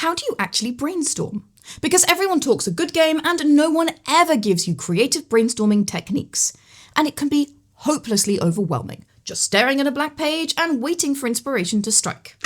how do you actually brainstorm? Because everyone talks a good game and no one ever gives you creative brainstorming techniques. And it can be hopelessly overwhelming, just staring at a blank page and waiting for inspiration to strike.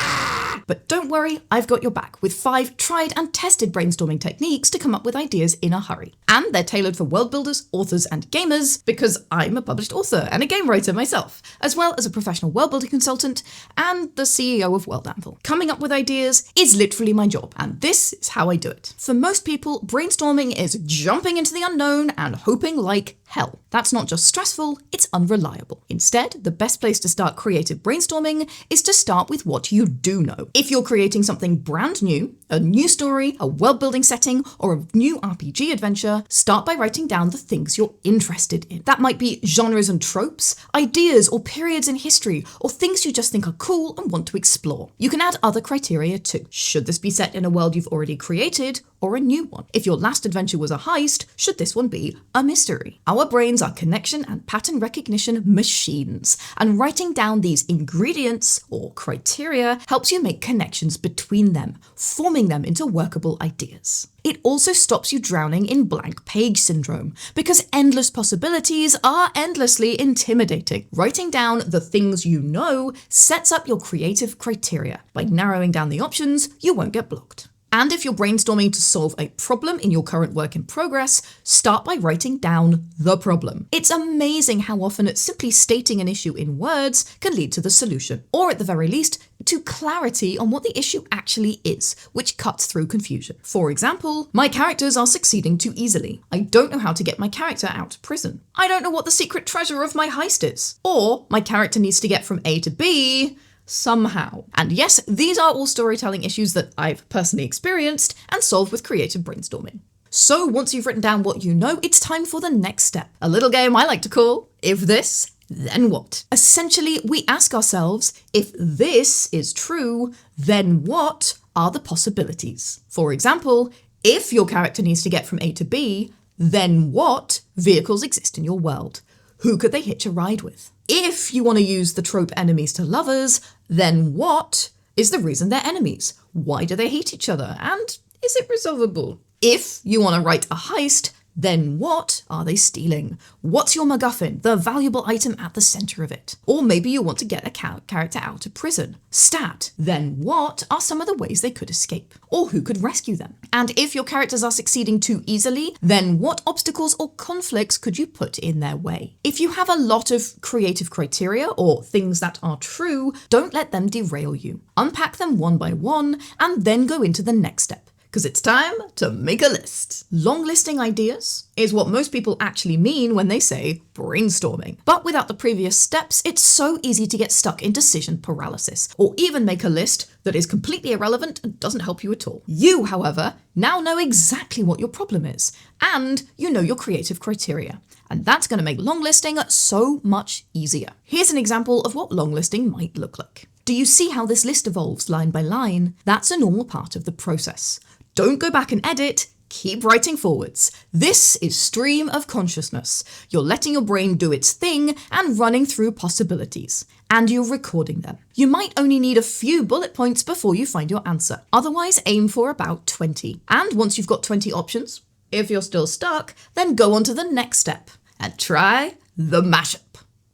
But don't worry, I've got your back with 5 tried and tested brainstorming techniques to come up with ideas in a hurry. And they're tailored for world builders, authors, and gamers, because I'm a published author and a game writer myself, as well as a professional world building consultant and the CEO of World Anvil. Coming up with ideas is literally my job, and this is how I do it. For most people, brainstorming is jumping into the unknown and hoping like hell. That's not just stressful, it's unreliable. Instead, the best place to start creative brainstorming is to start with what you do know. If you're creating something brand new, a new story, a world-building setting, or a new RPG adventure, start by writing down the things you're interested in. That might be genres and tropes, ideas or periods in history, or things you just think are cool and want to explore. You can add other criteria too. Should this be set in a world you've already created, or a new one? If your last adventure was a heist, should this one be a mystery? Our brains are connection and pattern recognition machines, and writing down these ingredients or criteria helps you make connections between them, forming them into workable ideas. It also stops you drowning in blank page syndrome, because endless possibilities are endlessly intimidating. Writing down the things you know sets up your creative criteria. By narrowing down the options, you won't get blocked. And if you're brainstorming to solve a problem in your current work in progress, start by writing down the problem. It's amazing how often simply stating an issue in words can lead to the solution, or at the very least, to clarity on what the issue actually is, which cuts through confusion. For example, my characters are succeeding too easily. I don't know how to get my character out of prison. I don't know what the secret treasure of my heist is. Or my character needs to get from A to B somehow. And yes, these are all storytelling issues that I've personally experienced and solved with creative brainstorming. So once you've written down what you know, it's time for the next step. A little game I like to call, if this, then what? Essentially, we ask ourselves, if this is true, then what are the possibilities? For example, if your character needs to get from A to B, then what vehicles exist in your world? Who could they hitch a ride with? If you want to use the trope enemies to lovers, then what is the reason they're enemies? Why do they hate each other? And is it resolvable? If you want to write a heist, then what are they stealing? What's your MacGuffin, the valuable item at the center of it? Or maybe you want to get a character out of prison. Stat, then what are some of the ways they could escape? Or who could rescue them? And if your characters are succeeding too easily, then what obstacles or conflicts could you put in their way? If you have a lot of creative criteria or things that are true, don't let them derail you. Unpack them one by one and then go into the next step. Because it's time to make a list. Long listing ideas is what most people actually mean when they say brainstorming. But without the previous steps, it's so easy to get stuck in decision paralysis, or even make a list that is completely irrelevant and doesn't help you at all. You, however, now know exactly what your problem is, and you know your creative criteria. And that's going to make long listing so much easier. Here's an example of what long listing might look like. Do you see how this list evolves line by line? That's a normal part of the process. Don't go back and edit, keep writing forwards. This is stream of consciousness. You're letting your brain do its thing and running through possibilities. And you're recording them. You might only need a few bullet points before you find your answer. Otherwise, aim for about 20. And once you've got 20 options, if you're still stuck, then go on to the next step and try the mashup.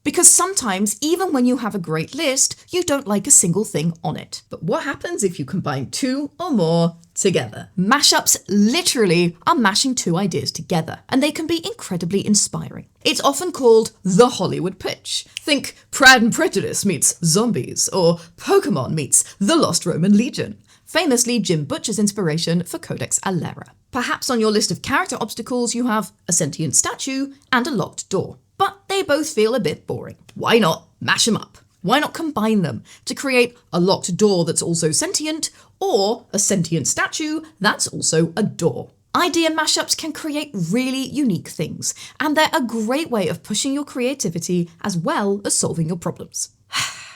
Because sometimes, even when you have a great list, you don't like a single thing on it. But what happens if you combine 2 or more together? Mashups literally are mashing 2 ideas together, and they can be incredibly inspiring. It's often called the Hollywood pitch. Think Pride and Prejudice meets zombies, or Pokemon meets the Lost Roman Legion. Famously Jim Butcher's inspiration for Codex Alera. Perhaps on your list of character obstacles you have a sentient statue and a locked door. But they both feel a bit boring. Why not mash them up? Why not combine them to create a locked door that's also sentient, or a sentient statue that's also a door? Idea mashups can create really unique things, and they're a great way of pushing your creativity as well as solving your problems.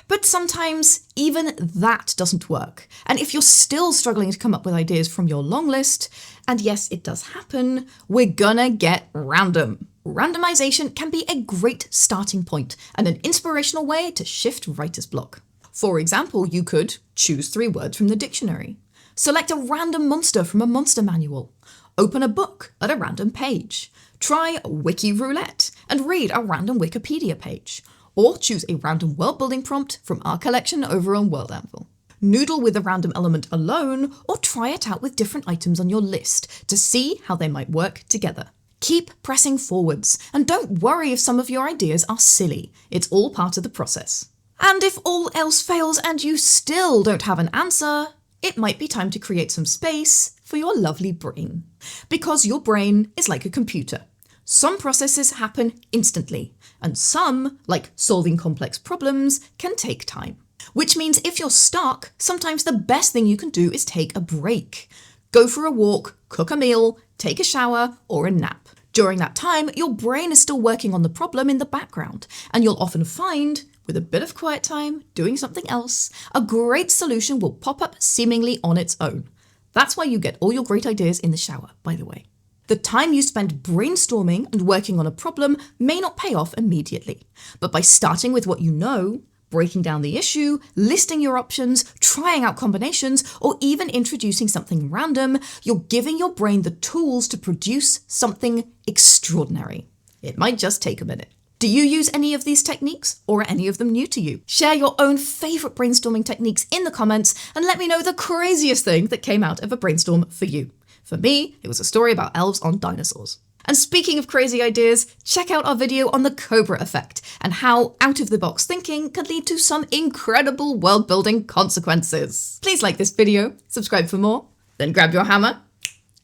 But sometimes even that doesn't work. And if you're still struggling to come up with ideas from your long list, and yes, it does happen, we're gonna get random. Randomization can be a great starting point and an inspirational way to shift writer's block. For example, you could choose 3 words from the dictionary. Select a random monster from a monster manual. Open a book at a random page. Try Wiki Roulette and read a random Wikipedia page. Or choose a random world building prompt from our collection over on World Anvil. Noodle with a random element alone, or try it out with different items on your list to see how they might work together. Keep pressing forwards, and don't worry if some of your ideas are silly. It's all part of the process. And if all else fails and you still don't have an answer, it might be time to create some space for your lovely brain. Because your brain is like a computer. Some processes happen instantly, and some, like solving complex problems, can take time. Which means if you're stuck, sometimes the best thing you can do is take a break. Go for a walk, cook a meal, take a shower, or a nap. During that time, your brain is still working on the problem in the background, and you'll often find, with a bit of quiet time, doing something else, a great solution will pop up seemingly on its own. That's why you get all your great ideas in the shower, by the way. The time you spend brainstorming and working on a problem may not pay off immediately, but by starting with what you know, breaking down the issue, listing your options, trying out combinations, or even introducing something random, you're giving your brain the tools to produce something extraordinary. It might just take a minute. Do you use any of these techniques, or are any of them new to you? Share your own favourite brainstorming techniques in the comments and let me know the craziest thing that came out of a brainstorm for you. For me, it was a story about elves on dinosaurs. And speaking of crazy ideas, check out our video on the Cobra effect and how out-of-the-box thinking can lead to some incredible world-building consequences. Please like this video, subscribe for more, then grab your hammer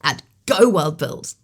and go world build!